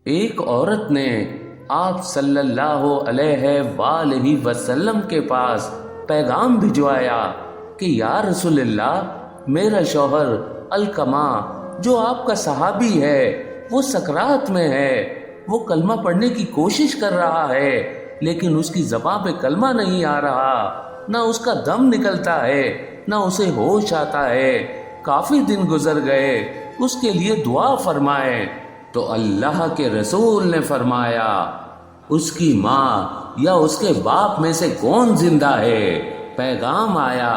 ایک عورت نے آپ صلی اللہ علیہ وآلہ وسلم کے پاس پیغام بھجوایا کہ یا رسول اللہ، میرا شوہر القمہ جو آپ کا صحابی ہے وہ سکرات میں ہے، وہ کلمہ پڑھنے کی کوشش کر رہا ہے لیکن اس کی زبان پہ کلمہ نہیں آ رہا، نہ اس کا دم نکلتا ہے نہ اسے ہوش آتا ہے، کافی دن گزر گئے، اس کے لیے دعا فرمائیں۔ تو اللہ کے رسول نے فرمایا، اس کی ماں یا اس کے باپ میں سے کون زندہ ہے؟ پیغام آیا،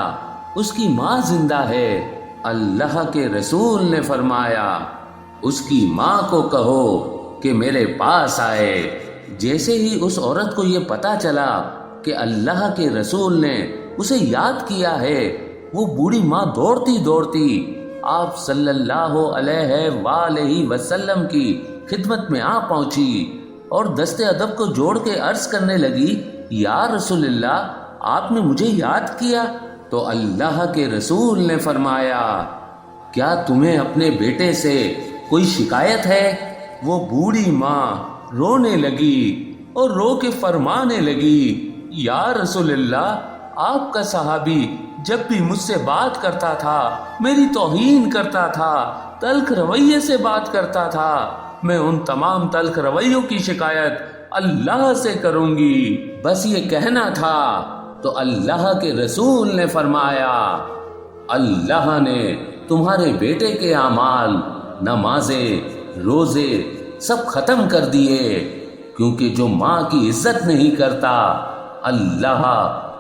اس کی ماں زندہ ہے۔ اللہ کے رسول نے فرمایا، اس کی ماں کو کہو کہ میرے پاس آئے۔ جیسے ہی اس عورت کو یہ پتا چلا کہ اللہ کے رسول نے اسے یاد کیا ہے، وہ بوڑھی ماں دوڑتی دوڑتی آپ صلی اللہ علیہ وآلہ وسلم کی خدمت میں آ پہنچی اور دست ادب کو جوڑ کے عرض کرنے لگی، یا رسول اللہ، آپ نے مجھے یاد کیا؟ تو اللہ کے رسول نے فرمایا، کیا تمہیں اپنے بیٹے سے کوئی شکایت ہے؟ وہ بوڑھی ماں رونے لگی اور رو کے فرمانے لگی، یا رسول اللہ، آپ کا صحابی جب بھی مجھ سے بات کرتا تھا میری توہین کرتا تھا، تلخ رویے سے بات کرتا تھا، میں ان تمام تلخ رویوں کی شکایت اللہ سے کروں گی، بس یہ کہنا تھا۔ تو اللہ کے رسول نے فرمایا، اللہ نے تمہارے بیٹے کے اعمال، نمازیں، روزے سب ختم کر دیے، کیونکہ جو ماں کی عزت نہیں کرتا اللہ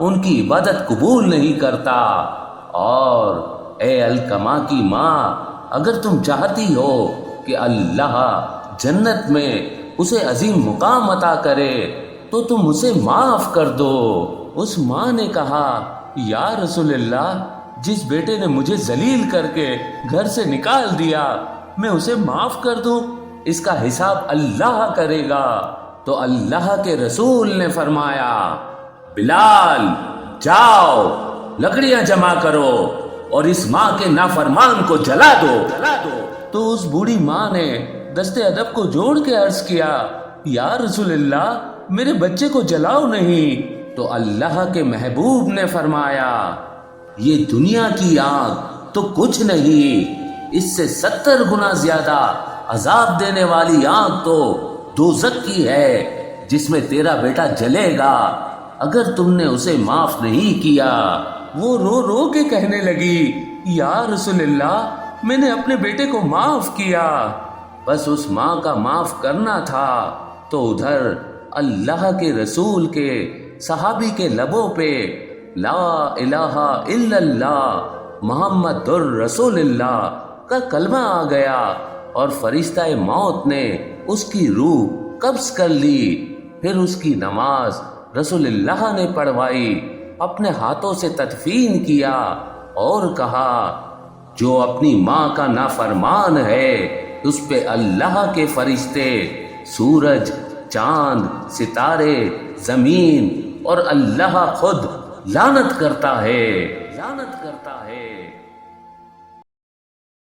ان کی عبادت قبول نہیں کرتا۔ اور اے القمہ کی ماں، اگر تم چاہتی ہو کہ اللہ جنت میں اسے عظیم مقام عطا کرے تو تم اسے معاف کر دو۔ اس ماں نے کہا، یا رسول اللہ، جس بیٹے نے مجھے ذلیل کر کے گھر سے نکال دیا میں اسے معاف کر دوں، اس کا حساب اللہ کرے گا۔ تو اللہ کے رسول نے فرمایا، بلال، جاؤ لکڑیاں جمع کرو اور اس ماں کے نافرمان کو جلا دو۔ تو اس بوڑھی ماں نے دست ادب کو جوڑ کے عرض کیا، یا رسول اللہ، میرے بچے کو جلاؤ نہیں۔ تو اللہ کے محبوب نے فرمایا، یہ دنیا کی آگ تو کچھ نہیں، اس سے 70 گنا زیادہ عذاب دینے والی آگ تو دوزخ کی ہے، جس میں تیرا بیٹا جلے گا اگر تم نے اسے معاف نہیں کیا۔ وہ رو رو کے کہنے لگی، یا رسول اللہ، میں نے اپنے بیٹے کو معاف کیا۔ بس اس ماں کا معاف کرنا تھا تو ادھر اللہ کے رسول کے صحابی کے لبوں پہ لا الہ الا اللہ محمد الرسول اللہ کا کلمہ آ گیا اور فرشتہ موت نے اس کی روح قبض کر لی۔ پھر اس کی نماز رسول اللہ نے پڑھوائی، اپنے ہاتھوں سے تدفین کیا اور کہا، جو اپنی ماں کا نافرمان ہے اس پہ اللہ کے فرشتے، سورج، چاند، ستارے، زمین اور اللہ خود لعنت کرتا ہے۔